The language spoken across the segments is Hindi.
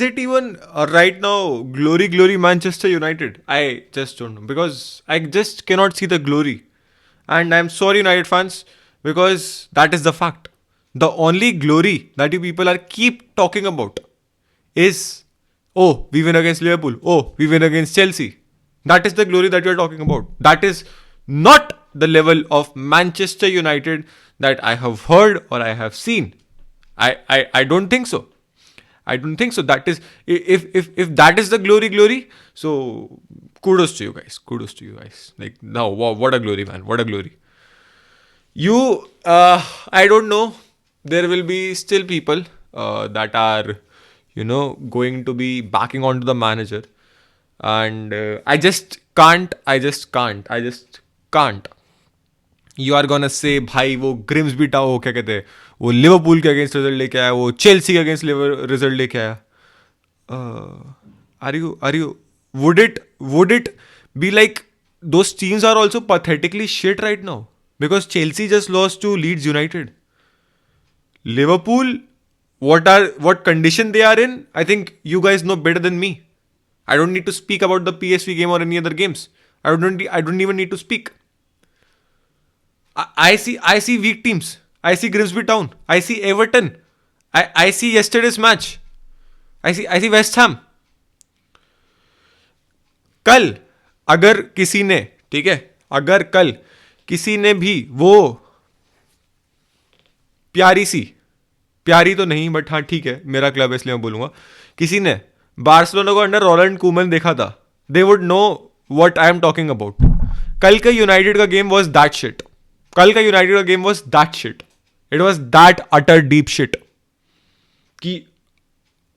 Is it even right now glory Manchester United? I just don't know because I just cannot see the glory. And I'm sorry, United fans, because that is the fact. The only glory that you people are keep talking about is, oh, we win against Liverpool. Oh, we win against Chelsea. That is the glory that you are talking about. That is not the level of Manchester United that I have heard or I have seen. I don't think so. I don't think so. That is, if that is the glory. So kudos to you guys. Kudos to you guys. Like, now, wow, what a glory, man. What a glory. I don't know. There will be still people that are, going to be backing onto the manager. And I just can't. You are gonna say भाई वो ग्रिम्स बीटा वो क्या कहते हैं, वो लिवरपूल के अगेंस्ट रिजल्ट लेके आया, वो चेल्सी के अगेंस्ट रिजल्ट लेके आया. Are you would it be like those teams are also pathetically shit right now because Chelsea just lost to Leeds United. Liverpool, what condition they are in, I think you guys know better than me. I don't need to speak about the PSV game or any other games. I don't even need to speak. I see weak teams. I see Grimsby Town. I see Everton. I see yesterday's match. I see West Ham. कल अगर किसी ने, ठीक है, अगर कल किसी ने भी वो प्यारी तो नहीं, बट हाँ ठीक है, मेरा क्लब है इसलिए मैं बोलूंगा, किसी ने बार्सिलोना को अंडर रोलैंड कूमन देखा था, they would know what I am talking about. कल का यूनाइटेड का गेम वॉज दैट शिट. कल का यूनाइटेड का game was that shit. It was that utter deep shit कि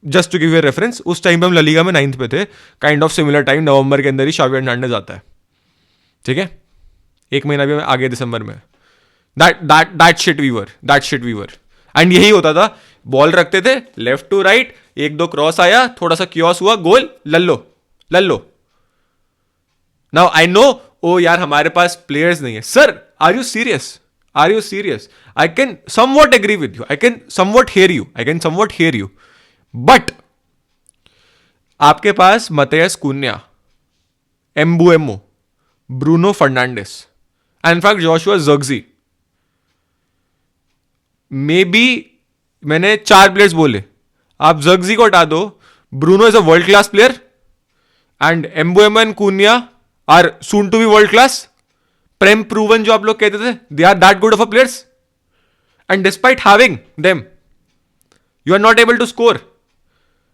just to give you reference, उस टाइम पे हम ललीगा में 9th पे थे. काइंड ऑफ सिमिलर टाइम नवंबर के अंदर ही शावी हर्नांडेज आता है, ठीक है, एक महीना भी आगे दिसंबर में. That shit we were. And यही होता था, बॉल रखते थे लेफ्ट टू राइट, एक दो क्रॉस आया, थोड़ा सा क्योस हुआ, गोल, लल्लो. नाउ आई नो, ओ यार हमारे पास प्लेयर्स नहीं है. Sir, are you serious? I can somewhat agree with you. I can somewhat hear you. But आपके पास Matheus Cunha, Mbeumo, Bruno Fernandes, and in fact Joshua Zirkzee. May be मैंने 4 प्लेयर्स बोले, आप ज़र्क्ज़ी को हटा दो, Bruno is a world class player and Mbeumo and Cunha are soon to be world class. Prem proven जो आप लोग कहते थे, they are that good of a players. And despite having them, you are not able to score.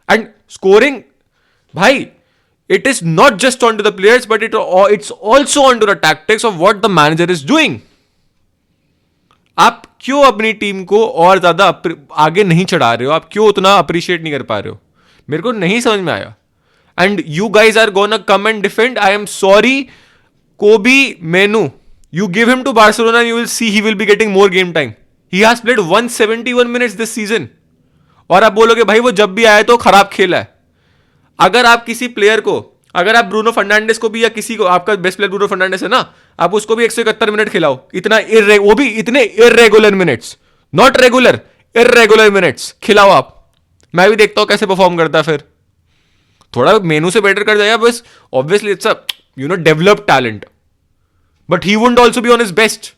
And scoring, bhai, it is not just onto the players, but it's also onto the tactics of what the manager is doing. आप क्यों अपनी टीम को और ज्यादा आगे नहीं चढ़ा रहे हो? आप क्यों उतना अप्रिशिएट नहीं कर पा रहे हो? मेरे को नहीं समझ में आया. And you guys are gonna come and defend. I am sorry, Kobbie Mainoo, you give him to Barcelona and you will see he will be getting more game time. He has played 171 minutes this season. और आप बोलोगे भाई वो जब भी आया तो खराब खेला है. अगर आप किसी प्लेयर को, अगर आप ब्रूनो फर्नांडिस को भी, या किसी को, आपका बेस्ट प्लेयर ब्रूनो फर्नांडिस है ना, आप उसको भी 171 मिनट खिलाओ, इतना वो भी इतने irregular minutes, not regular, irregular minutes खिलाओ आप, मैं भी देखता हूं कैसे परफॉर्म करता है. फिर थोड़ा मेनू से बेटर कर जाएगा, बस obviously it's a developed talent, but he wouldn't also be on his best.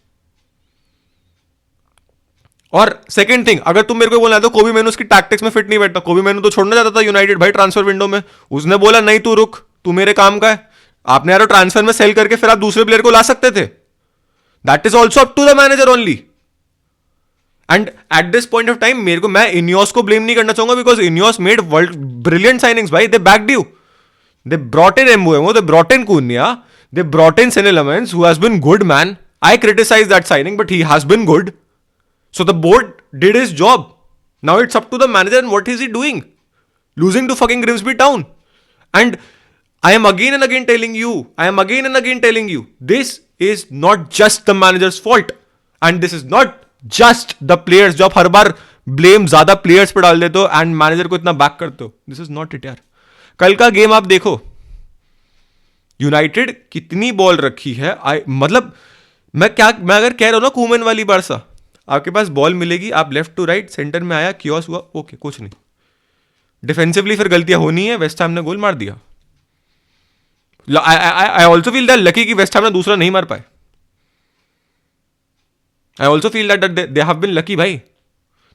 और सेकंड थिंग, अगर तुम मेरे को बोलना है तो कोबी मेनू उसकी टैक्टिक्स में फिट नहीं बैठता. कोबी मेनू तो छोड़ना चाहता था यूनाइटेड भाई ट्रांसफर विंडो में. उसने बोला नहीं तू रुक, तू मेरे काम का है. आपने यार ट्रांसफर में सेल करके फिर आप दूसरे प्लेयर को ला सकते थे. That is also up to the manager only. And at this point of time मेरे को, मैं इनियोस को ब्लेम नहीं करना चाहूंगा because INEOS made world brilliant signings भाई. They backed you. They brought in Mbeumo, they brought in Cunha, they brought in Senne Lammens, who has been good, man. I criticize that signing, but he has been good. So the board did his job. Now it's up to the manager, and what is he doing? Losing to fucking Grimsby Town. And I am again and again telling you, this is not just the manager's fault. And this is not just the players. जो आप हर बार blame ज्यादा players पे डाल देते हो and manager को इतना back करते हो. This is not it यार. कल का गेम आप देखो, यूनाइटेड कितनी बॉल रखी है. मतलब मैं अगर कह रहा हूं ना कूमन वाली बारसा, आपके पास बॉल मिलेगी, आप लेफ्ट टू राइट, सेंटर में आया, क्योस हुआ, ओके, कुछ नहीं. डिफेंसिवली फिर गलतियां होनी है, वेस्ट हैम ने गोल मार दिया. I also feel that lucky कि वेस्ट हैम ने दूसरा नहीं मार पाए. I also feel that they have been lucky, bhai.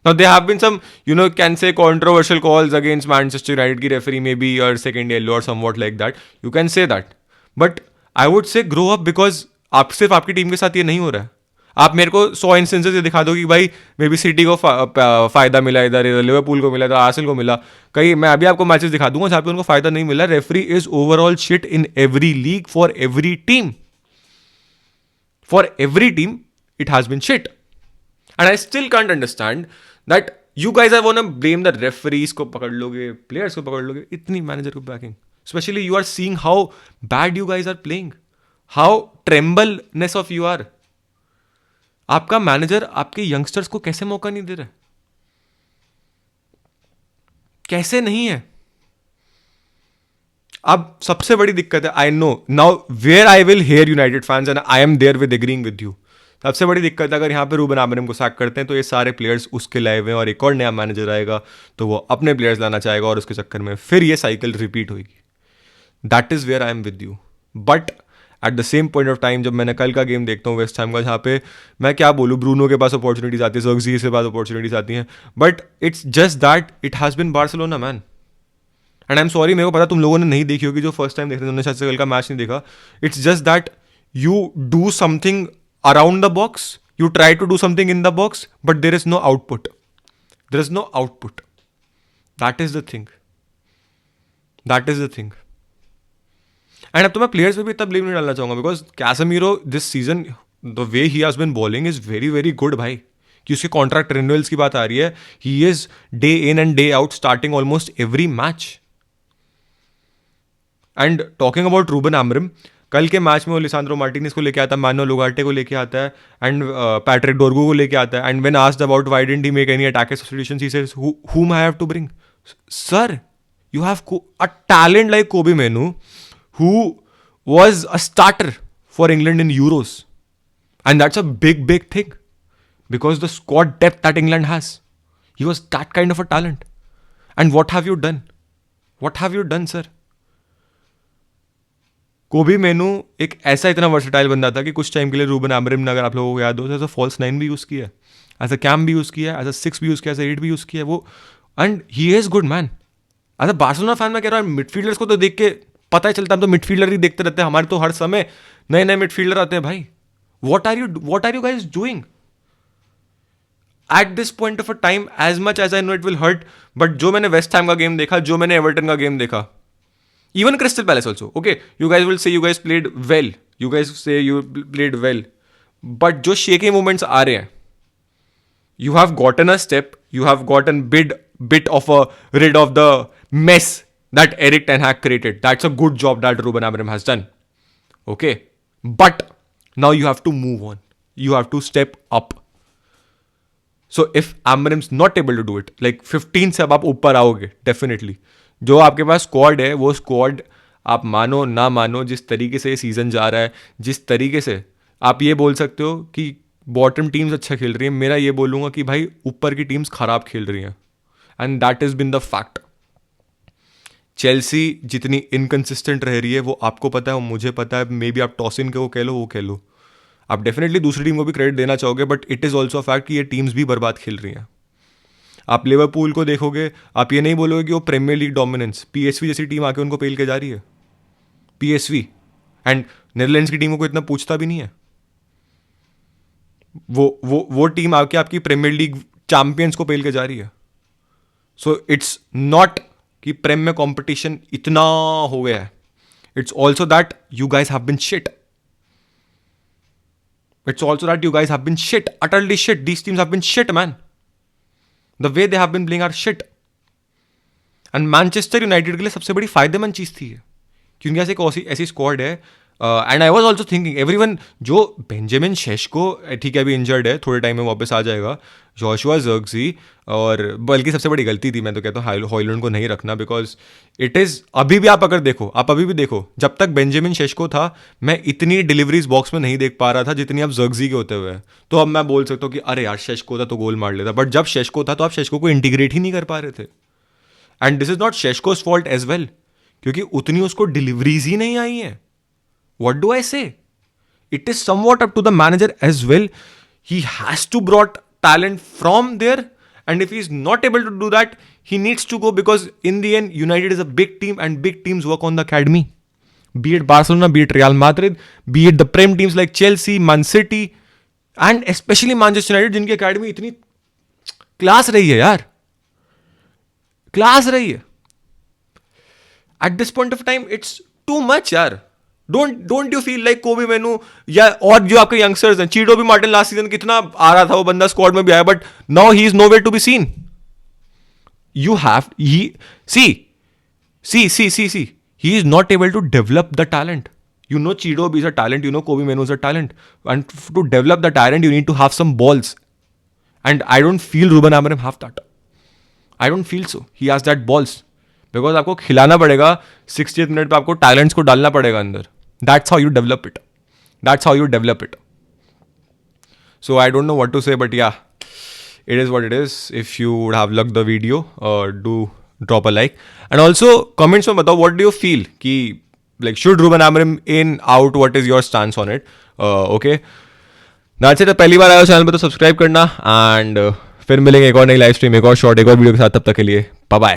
Now there have been some, can say controversial calls against Manchester United की referee maybe or second yellow or somewhat like that. You can say that. But I would say grow up because आप सिर्फ आपकी टीम के साथ ये नहीं हो रहा है. आप मेरे को 100 इंस्टेंसेस ये दिखा दो कि भाई मे बी सिटी को फायदा मिला, इधर लिवरपूल को मिला, इधर आर्सेनल को मिला. कहीं मैं अभी आपको मैचेस दिखा दूंगा जहाँ पे उनको फायदा नहीं मिला. Referee is overall shit in every league for every team. For every team it has been shit. And I still can't understand that you guys are wanna blame the referees को पकड़ लोगे, players को पकड़ लोगे, इतनी manager को backing. Especially you are seeing how bad you guys are playing. How trembleness of you are. आपका मैनेजर आपके यंगस्टर्स को कैसे मौका नहीं दे रहा? कैसे नहीं है? अब सबसे बड़ी दिक्कत है, I know now where I will hear United fans and I am there with agreeing with you. सबसे बड़ी दिक्कत है अगर यहाँ पे रूबन आमोरिम को सैक करते हैं तो ये सारे प्लेयर्स उसके लाए हुए हैं और एक और नया मैनेजर आएगा तो वो अपने प्लेयर्स लाना चाहेगा और उसके चक्कर में फिर ये साइकिल रिपीट होगी. That is where I am with you. But at the same point of time जब मैंने कल का गेम देखता हूँ वेस्ट हैम का, जहाँ पे मैं क्या बोलूँ, ब्रूनो के पास अपॉर्चुनिटीज आती है, ज़र्क्ज़ी के पास अपॉर्चुनिटीज आती हैं, but it's just that it has been Barcelona man. And I am sorry, मेरे को पता तुम लोगों ने नहीं देखी होगी जो फर्स्ट टाइम देख रहे थे, तुमने शायद से कल का मैच नहीं देखा. It's just that you do something around the box, you try to do something in the box, but there is no output. There is no output. That is the thing. That is the thing. And अब तो मैं प्लेयर्स पे भी इतना ब्लेम नहीं डालना चाहूँगा because Casemiro this season the way he has been bowling is very very good भाई. कि उसके कॉन्ट्रैक्ट रिन्यूअल्स की बात आ रही है. He is day in and day out starting almost every match. And talking about Ruben Amorim, कल के मैच में वो लिसांड्रो मार्टिनेज को लेके आता है, मानुएल उगार्टे को लेके आता है एंड पैट्रिक डोर्गू को लेके आता है. And when asked about why didn't he make any attacking substitutions he says whom I have to bring. Sir, you have a talent like Kobe Mainoo who was a starter for England in Euros. And that's a big, big thing because the squad depth that England has. He was that kind of a talent. And what have you done? What have you done, sir? कोबी मेनू एक ऐसा इतना वर्सेटाइल बंदा था कि कुछ टाइम के लिए रूबन आमोरिम ने, अगर आप लोगों को याद हो, एज अ फॉल्स 9 भी यूज़ किया है, एज अ कैम भी यूज़ किया है, एज अ 6 भी यूज़ किया है, एज अ 8 भी यूज़ किया है वो. And he is good man. As a Barcelona fan मैं कह रहा हूँ, मिडफील्डर्स को तो देख के पता ही चलता है, हम तो मिडफील्डर ही देखते रहते हैं, हमारे तो हर समय नए नए मिडफील्डर आते हैं भाई. What are you guys doing at this point of a time? As much as I know it will hurt, but जो मैंने वेस्ट हैम का गेम देखा, जो मैंने एवर्टन का गेम देखा, even Crystal Palace also, okay, you guys will say you guys played well, you guys say you played well, but जो shaky moments आ रहे हैं, you have gotten a step, you have gotten bit of a rid of the mess that Erik ten Hag created. That's a good job that Ruben Amorim has done, okay, but now you have to move on, you have to step up. So if Amorim's not able to do it, like 15 से अब आप ऊपर आओगे definitely. जो आपके पास स्क्वाड है वो स्क्वाड, आप मानो ना मानो, जिस तरीके से ये सीज़न जा रहा है, जिस तरीके से आप ये बोल सकते हो कि बॉटम टीम्स अच्छा खेल रही हैं, मेरा ये बोलूँगा कि भाई ऊपर की टीम्स ख़राब खेल रही हैं. And that is been the fact. Chelsea जितनी इनकन्सिस्टेंट रह रही है वो आपको पता है, वो मुझे पता है. मे बी आप टॉसिन के वो कह लो, वो कह लो, आप डेफिनेटली दूसरी टीम को भी क्रेडिट देना चाहोगे, but it is also fact कि ये टीम्स भी बर्बाद खेल रही हैं. आप लिवरपूल को देखोगे, आप ये नहीं बोलोगे कि वो प्रीमियर लीग डोमिनेंस, पीएसवी जैसी टीम आके उनको पेल के जा रही है. पीएसवी एंड नीदरलैंड्स की टीमों को इतना पूछता भी नहीं है. वो टीम आके आपकी प्रीमियर लीग चैंपियंस को पेल के जा रही है. सो इट्स नॉट कि प्रेम में कंपटीशन इतना हो गया है. It's also that you guys have been shit. It's also that you guys have been shit, utterly shit. These teams have been shit, man. The way they have been playing are shit. And Manchester United के लिए सबसे बड़ी फायदेमंद चीज़ थी क्योंकि ऐसी स्क्वाड है. And I was also thinking everyone, जो बेंजामिन शेशको ठीक है अभी इंजर्ड है, थोड़े टाइम में वापस आ जाएगा, जोशुआ ज़र्क्ज़ी, और बल्कि सबसे बड़ी गलती थी मैं तो कहता हूँ हॉयलैंड को नहीं रखना, बिकॉज इट इज़ अभी भी आप अभी भी देखो, जब तक बेंजामिन शेशको था मैं इतनी डिलीवरीज बॉक्स में नहीं देख पा रहा था जितनी आप ज़र्क्ज़ी के होते हुए हैं. तो अब मैं बोल सकता हूँ कि अरे यार शेशको था तो गोल मार लेता, बट जब शेशको था तो आप शेशको को इंटीग्रेट ही नहीं कर पा रहे थे. And this is not Sesko's fault as well, क्योंकि उतनी उसको डिलीवरीज ही नहीं आई है. What do I say? It is somewhat up to the manager as well. He has to brought talent from there, and if he's not able to do that, he needs to go, because in the end, United is a big team and big teams work on the academy. Be it Barcelona, be it Real Madrid, be it the Prem teams like Chelsea, Man City, and especially Manchester United, जिनकी academy इतनी क्लास रही है यार, क्लास रही है. At this point of time, it's too much यार. Don't you feel like कोबी मेनू या और जो आपके यंगस्टर्स हैं, चीडो भी मार्टिन लास्ट सीजन कितना आ रहा था, वो बंदा स्क्वाड में भी आया, but now he is nowhere to be seen. You have see, he is not able to develop the talent. You know Chido is a talent, you know Kobe Menu is a talent, and to develop the talent you need to have some balls, and I don't feel Ruben Amorim have that. I don't feel so. He has that balls, because आपको खिलाना पड़ेगा 60th मिनट पे, आपको टैलेंट्स को डालना पड़ेगा अंदर. That's how you develop it. That's how you develop it. So I don't know what to say, but yeah, it is what it is. If you would have liked the video, do drop a like, and also comments में बताओ what do you feel कि like should Ruben Amorim in, out, what is your stance on it. Okay, that's it. पहली बार आए हो चैनल पे तो सब्सक्राइब करना, and फिर मिलेंगे एक और नई लाइव स्ट्रीम, एक और शॉर्ट, एक और वीडियो के साथ. तब तक के लिए बाय बाय.